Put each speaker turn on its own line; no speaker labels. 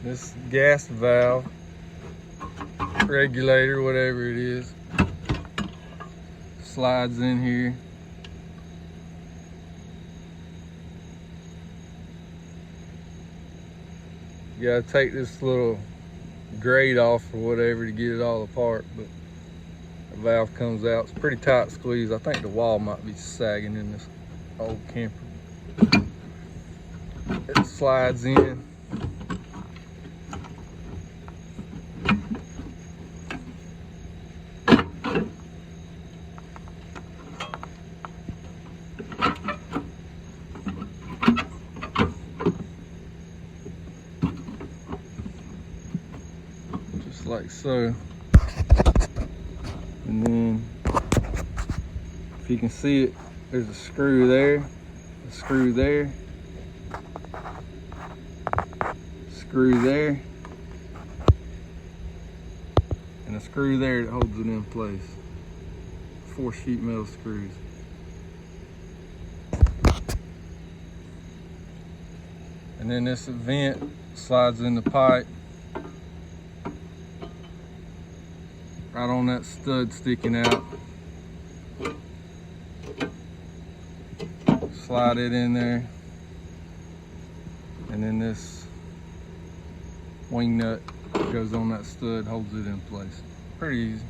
This gas valve, regulator, whatever it is, slides in here. You gotta take this little grate off or whatever to get it all apart, but the valve comes out. It's a pretty tight squeeze. I think the wall might be sagging in this old camper. It slides in. Just like so. And then, if you can see it, there's a screw there, a screw there, screw there, and a screw there that holds it in place. 4 sheet metal screws. And then this vent slides in the pipe right on that stud sticking out. Slide it in there, and then this wing nut goes on that stud, holds it in place. Pretty easy.